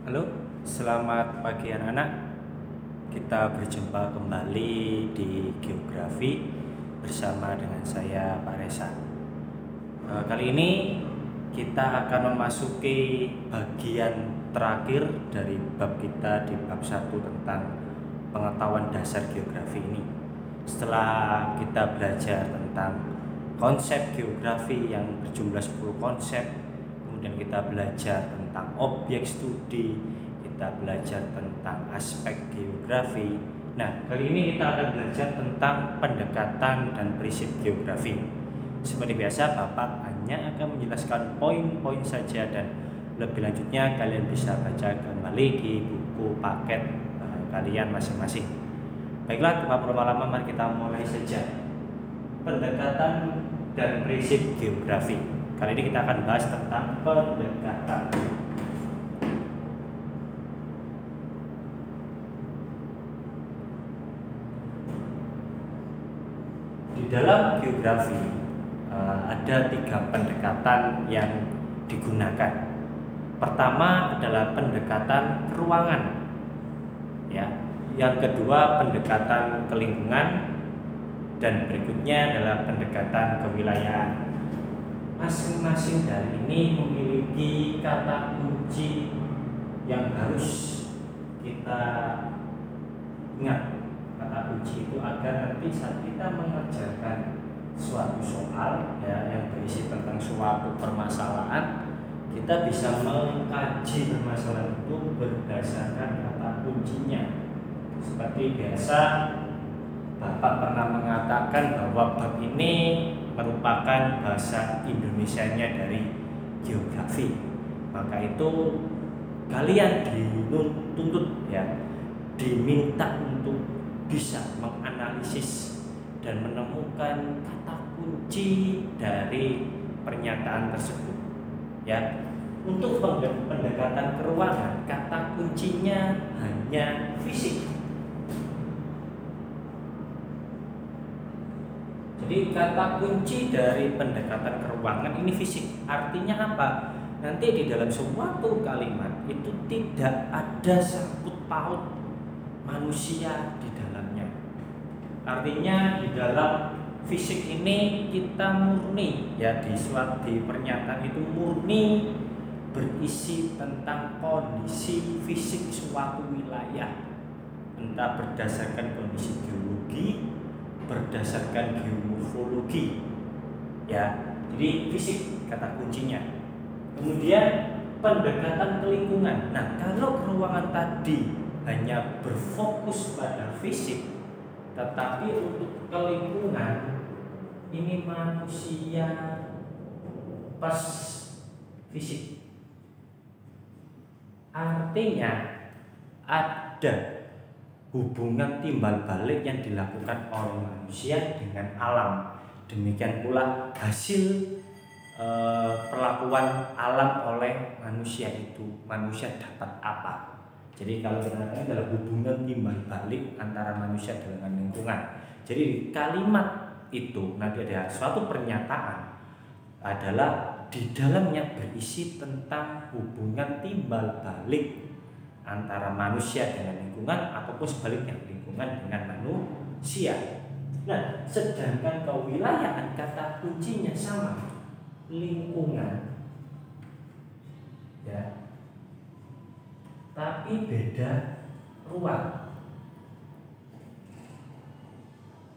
Halo, selamat pagi anak-anak. Kita berjumpa kembali di Geografi bersama dengan saya Pak Reza. Kali ini kita akan memasuki bagian terakhir dari bab kita di bab 1 tentang pengetahuan dasar geografi ini. Setelah kita belajar tentang konsep geografi yang berjumlah 10 konsep, kemudian kita belajar tentang objek studi, kita belajar tentang aspek geografi. Nah, kali ini kita akan belajar tentang pendekatan dan prinsip geografi. Seperti biasa, Bapak hanya akan menjelaskan poin-poin saja dan lebih lanjutnya kalian bisa baca kembali di buku paket kalian masing-masing. Baiklah, tanpa berlama-lama mari kita mulai saja. Pendekatan dan prinsip geografi. Kali ini kita akan bahas tentang pendekatan. Di dalam geografi ada 3 pendekatan yang digunakan. Pertama adalah pendekatan keruangan, ya. Yang kedua pendekatan ke lingkungan, dan berikutnya adalah pendekatan kewilayahan. Masing-masing dari ini memiliki kata kunci yang harus kita ingat. Kata kunci itu agar nanti saat kita mengerjakan suatu soal yang berisi tentang suatu permasalahan, kita bisa mengkaji permasalahan itu berdasarkan kata kuncinya. Seperti biasa Bapak pernah mengatakan bahwa bab ini merupakan bahasa Indonesianya dari geografi. Maka itu kalian dituntut diminta untuk bisa menganalisis dan menemukan kata kunci dari pernyataan tersebut. Untuk pendekatan keruangan, kata kuncinya hanya fisik. Jadi kata kunci dari pendekatan keruangan ini fisik. Artinya apa? Nanti di dalam suatu kalimat itu tidak ada sangkut paut manusia di dalamnya. Artinya di dalam fisik ini kita murni di pernyataan itu murni berisi tentang kondisi fisik suatu wilayah, entah berdasarkan kondisi geologi, berdasarkan geomorfologi, jadi fisik kata kuncinya. Kemudian pendekatan ke lingkungan. Nah, kalau keruangan tadi hanya berfokus pada fisik, tetapi untuk ke lingkungan ini manusia pas fisik. Artinya ada hubungan timbal balik yang dilakukan oleh manusia dengan alam. Demikian pula hasil perlakuan alam oleh manusia itu, manusia dapat apa. Jadi kalau kita katakan adalah hubungan timbal balik antara manusia dengan lingkungan. Jadi kalimat itu nanti ada suatu pernyataan adalah di dalamnya berisi tentang hubungan timbal balik antara manusia dengan lingkungan ataupun sebaliknya lingkungan dengan manusia. Nah, sedangkan kewilayahan kata kuncinya sama, lingkungan, tapi beda ruang.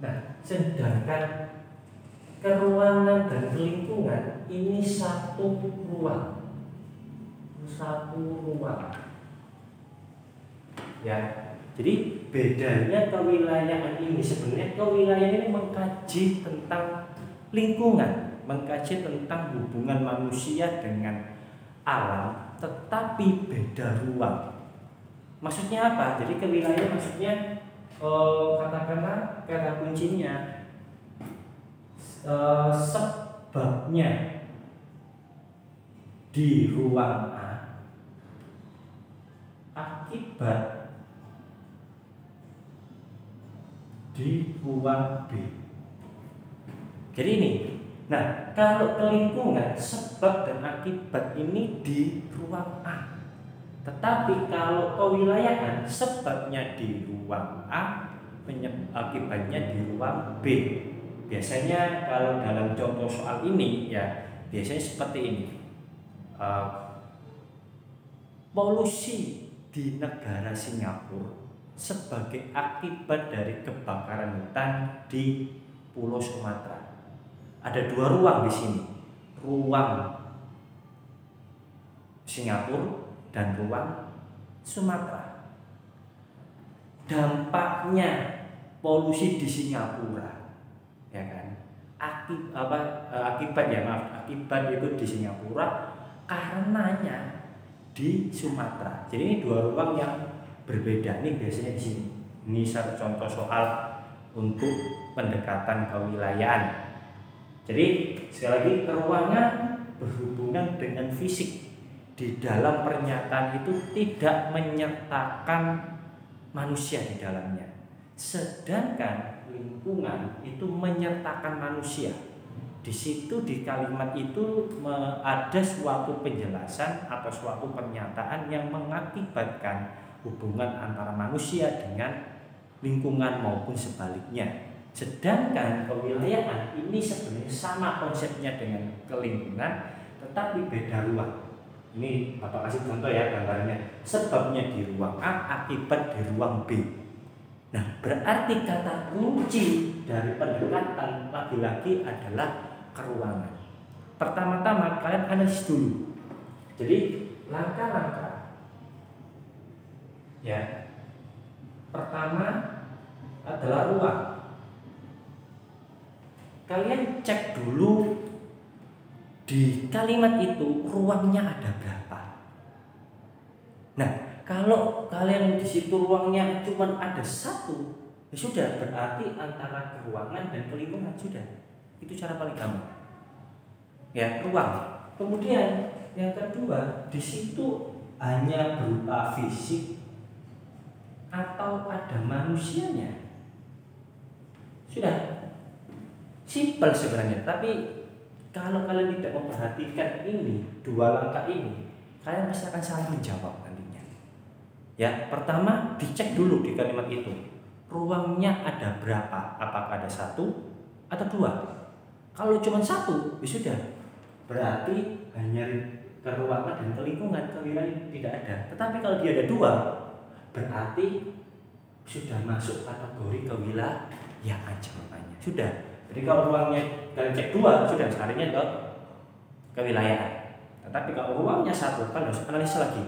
Nah, sedangkan keruangan dan lingkungan ini satu ruang. Jadi bedanya kewilayahan ini, sebenarnya kewilayahan ini mengkaji tentang lingkungan, mengkaji tentang hubungan manusia dengan alam, tetapi beda ruang. Maksudnya apa? Jadi kewilayahan maksudnya katakanlah kata kuncinya sebabnya di ruang A, akibat di ruang B. Jadi ini, nah kalau ke lingkungan sebab dan akibat ini di ruang A, Tetapi kalau kewilayahan sebabnya di ruang A, akibatnya di ruang B. Biasanya kalau dalam contoh soal ini ya biasanya seperti ini. Polusi di negara Singapura sebagai akibat dari kebakaran hutan di Pulau Sumatera. Ada 2 ruang di sini, ruang Singapura dan ruang Sumatera. Dampaknya polusi di Singapura, ya kan? Akibat itu di Singapura, karenanya di Sumatera. Jadi ini 2 ruang yang berbeda. Ini biasanya di sini. Ini satu contoh soal untuk pendekatan kewilayahan. Jadi sekali lagi ruangan berhubungan dengan fisik. Di dalam pernyataan itu tidak menyertakan manusia di dalamnya. Sedangkan lingkungan itu menyertakan manusia. Di situ di kalimat itu ada suatu penjelasan atau suatu pernyataan yang mengakibatkan hubungan antara manusia dengan lingkungan maupun sebaliknya. Sedangkan kewilayahan ini sebenarnya sama konsepnya dengan kelingkungan, tetapi beda ruang. Ini Bapak kasih contoh ya gambarnya. Sebabnya di ruang A, akibat di ruang B. Nah, berarti kata kunci dari pendekatan lagi-lagi adalah keruangan. Pertama-tama kalian analisis dulu. Jadi langkah-langkah ya. Pertama adalah ruang. Kalian cek dulu di kalimat itu ruangnya ada berapa. Nah, kalau kalian di situ ruangnya cuma ada 1, ya sudah, berarti antara ruangan dan lingkungan sudah. Itu cara paling gampang. Ya, ruang. Kemudian yang kedua, di situ hanya berupa fisik atau ada manusianya. Sudah. Simpel sebenarnya, tapi kalau kalian tidak memperhatikan ini, 2 langkah ini, kalian pasti akan salah menjawab nantinya. Ya, pertama dicek dulu di kalimat itu, ruangnya ada berapa? Apakah ada 1 atau 2? Kalau cuma 1, ya sudah, berarti hanya ke ruangan dan ke lingkungan, ke wilayah tidak ada. Tetapi kalau dia ada 2, berarti sudah masuk kategori kewilayahan jawabannya. Sudah. Jadi kalau ruangnya kalian cek 2, sudah seharusnya ke kewilayahan. Tetapi kalau ruangnya 1, kalian harus analisa lagi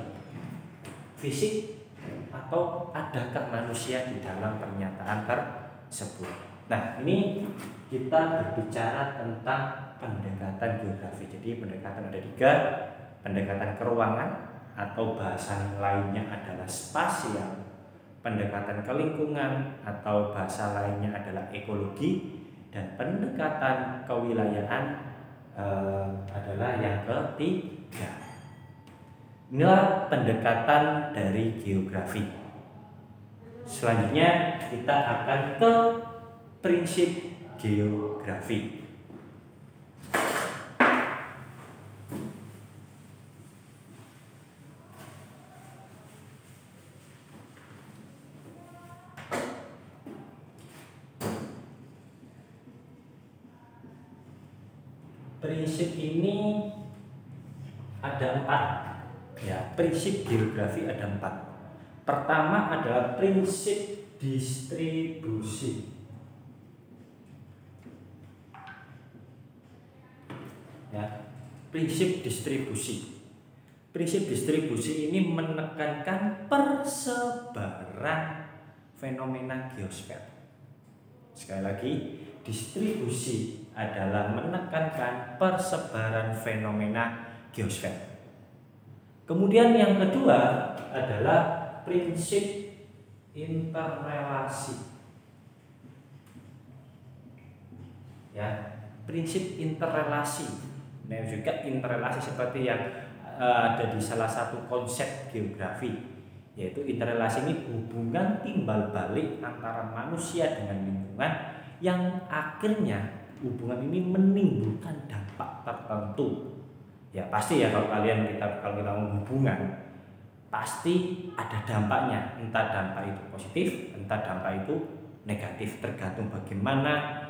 fisik atau adakah manusia di dalam pernyataan tersebut. Nah, ini kita berbicara tentang pendekatan geografi. Jadi pendekatan ada 3, pendekatan keruangan atau bahasa lainnya adalah spasial, pendekatan ke lingkungan atau bahasa lainnya adalah ekologi, dan pendekatan kewilayahan adalah yang ketiga. Inilah pendekatan dari geografi. Selanjutnya kita akan ke prinsip geografi. Prinsip ini ada 4 ya, prinsip geografi ada 4. Pertama adalah prinsip distribusi ya, prinsip distribusi. Prinsip distribusi ini menekankan persebaran fenomena geosfer. Sekali lagi, distribusi adalah menekankan persebaran fenomena geosfer. Kemudian yang kedua adalah prinsip interrelasi. Ya, prinsip interrelasi. Nah, juga interrelasi seperti yang ada di salah satu konsep geografi, yaitu interrelasi ini hubungan timbal balik antara manusia dengan lingkungan yang akhirnya hubungan ini menimbulkan dampak tertentu. Ya pasti ya kalau kita ngomong hubungan, pasti ada dampaknya, entah dampak itu positif, entah dampak itu negatif, tergantung bagaimana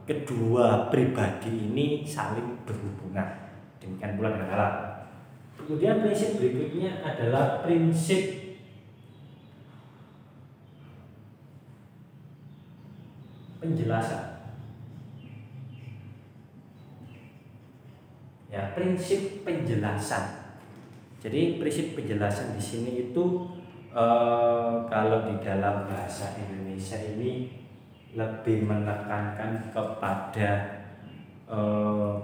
kedua pribadi ini saling berhubungan. Demikian pula dengan alat. Kemudian prinsip berikutnya adalah prinsip penjelasan. Ya, prinsip penjelasan. Jadi prinsip penjelasan di sini itu kalau di dalam bahasa Indonesia ini lebih menekankan kepada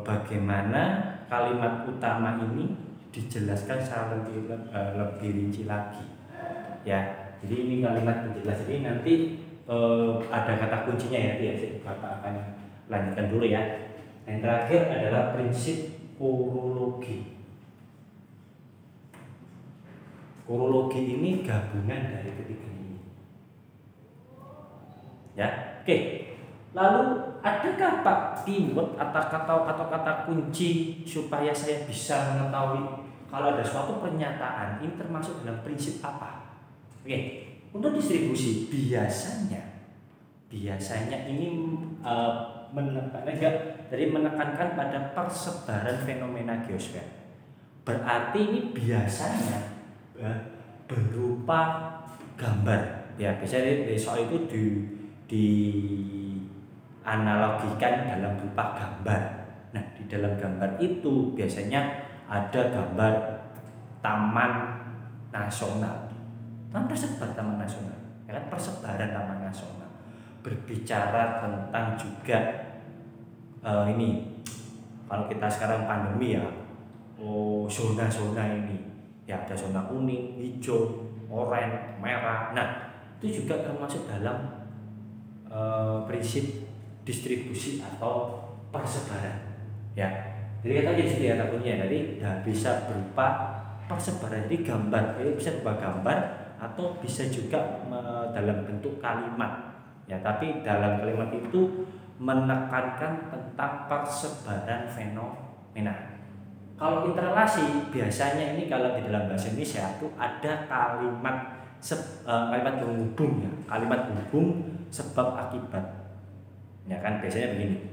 bagaimana kalimat utama ini dijelaskan secara lebih rinci lagi. Ya, jadi ini kalimat penjelasan ini nanti ada kata kuncinya ya, Bapak akan lanjutkan dulu ya. Yang terakhir adalah prinsip kurologi. Kurologi ini gabungan dari ketiga ini. Ya, oke. Lalu adakah Pak keyword atau kata kunci supaya saya bisa mengetahui kalau ada suatu pernyataan ini termasuk dalam prinsip apa? Oke, untuk distribusi biasanya ini menekankan pada persebaran fenomena geosfer. Berarti ini biasanya berupa gambar. Ya, biasanya soal itu dianalogikan dalam berupa gambar. Nah, di dalam gambar itu biasanya ada gambar taman nasional. Persebaran taman nasional, ya kan, persebaran taman nasional. Berbicara tentang juga ini kalau kita sekarang pandemi ya, zona-zona ini ya, ada zona kuning, hijau, oranye, merah. Nah, itu juga termasuk dalam prinsip distribusi atau persebaran. Ya, jadi kita jadi ya takutnya, jadi bisa berupa persebaran. Jadi gambar ini bisa berupa gambar atau bisa juga dalam bentuk kalimat. Ya, tapi dalam kalimat itu menekankan tentang persebaran fenomena. Kalau interrelasi biasanya ini kalau di dalam bahasa Indonesia itu ada kalimat penghubung ya, kalimat hubung sebab akibat. Ya kan, biasanya begini.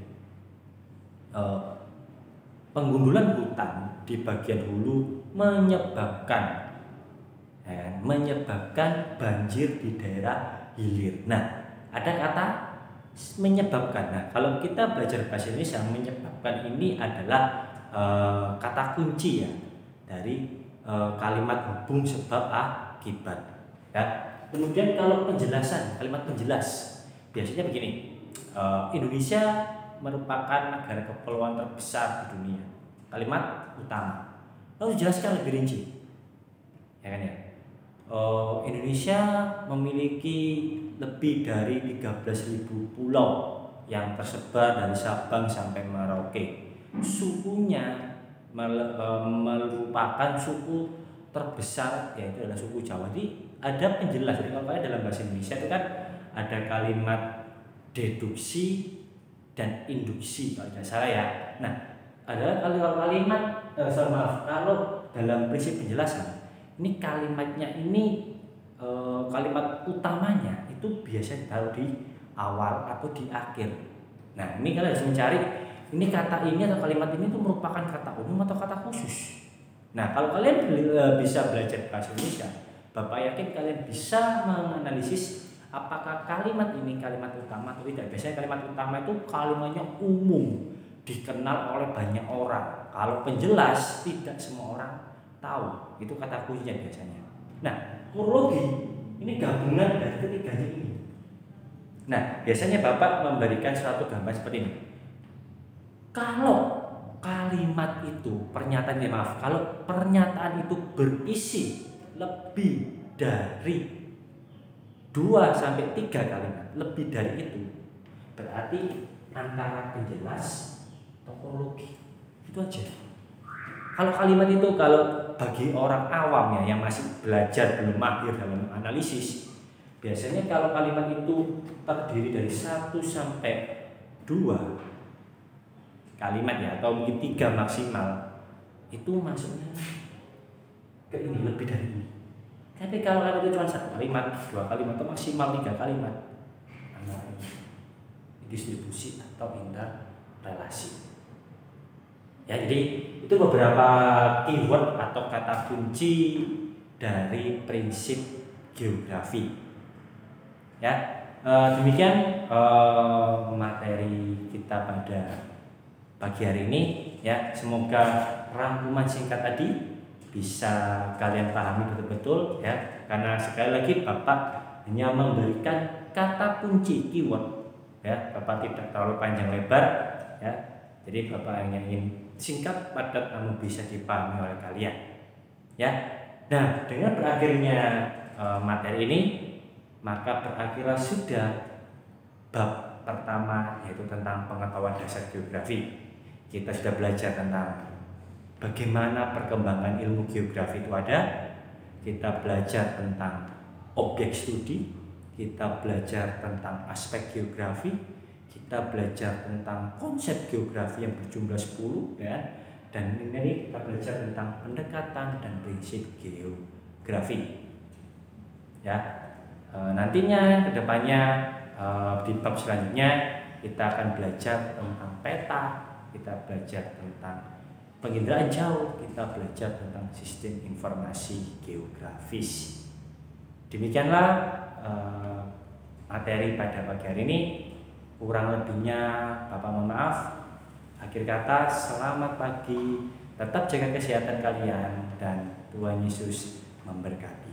Penggundulan hutan di bagian hulu menyebabkan banjir di daerah hilir. Nah, ada kata menyebabkan. Nah, kalau kita belajar bahasa Indonesia, menyebabkan ini adalah kata kunci ya dari kalimat hubung sebab akibat. Ya. Kemudian kalau penjelasan, kalimat penjelas biasanya begini. Indonesia merupakan negara kepulauan terbesar di dunia. Kalimat utama. Lalu jelaskan lebih rinci. Ya kan ya. Indonesia memiliki lebih dari 13.000 pulau yang tersebar dari Sabang sampai Merauke. Sukunya merupakan suku terbesar, yaitu adalah suku Jawa. Jadi ada penjelas. Jadi kalau dalam bahasa Indonesia itu kan ada kalimat deduksi dan induksi kalau tidak salah ya. Nah, adalah kalau dalam prinsip penjelasan ini kalimatnya ini kalimat utamanya itu biasanya ditaruh di awal atau di akhir. Nah, ini kalian harus mencari ini kata ini atau kalimat ini itu merupakan kata umum atau kata khusus. Nah, kalau kalian bisa belajar bahasa Indonesia, Bapak yakin kalian bisa menganalisis apakah kalimat ini kalimat utama atau tidak. Biasanya kalimat utama itu kalimatnya umum, dikenal oleh banyak orang. Kalau penjelas tidak semua orang tahu. Itu kata kuncinya biasanya. Nah, kurologi ini gabungan dari ketiganya ini. Nah, biasanya Bapak memberikan suatu gambar seperti ini. Kalau kalimat itu kalau pernyataan itu berisi lebih dari 2 sampai 3 kalimat, lebih dari itu berarti antara penjelas atau kurologi. Itu aja. Kalau kalimat itu kalau bagi orang awam ya yang masih belajar belum mahir dalam analisis, biasanya kalau kalimat itu terdiri dari 1 sampai 2 kalimat ya, atau mungkin 3 maksimal, itu maksudnya ke ini, lebih dari ini. Tapi kalau kalimat itu cuma 1 kalimat, 2 kalimat, atau maksimal 3 kalimat, antara ini distribusi atau interrelasi. Ya, jadi itu beberapa keyword atau kata kunci dari prinsip geografi. Ya, demikian materi kita pada pagi hari ini. Ya, semoga rangkuman singkat tadi bisa kalian pahami betul-betul, ya. Karena sekali lagi Bapak hanya memberikan kata kunci keyword, ya. Bapak tidak terlalu panjang lebar, ya. Jadi Bapak hanya ingin singkat, padat, namun bisa dipahami oleh kalian, ya. Nah, dengan berakhirnya materi ini, maka berakhirlah sudah bab pertama, yaitu tentang pengetahuan dasar geografi. Kita sudah belajar tentang bagaimana perkembangan ilmu geografi itu ada. Kita belajar tentang objek studi, kita belajar tentang aspek geografi, kita belajar tentang konsep geografi yang berjumlah 10, ya. Dan ini kita belajar tentang pendekatan dan prinsip geografi, ya. Nantinya kedepannya di bab selanjutnya kita akan belajar tentang peta, kita belajar tentang penginderaan jauh, kita belajar tentang sistem informasi geografis. Demikianlah materi pada pagi hari ini. Kurang lebihnya Bapak mohon maaf. Akhir kata, selamat pagi, tetap jaga kesehatan kalian, dan Tuhan Yesus memberkati.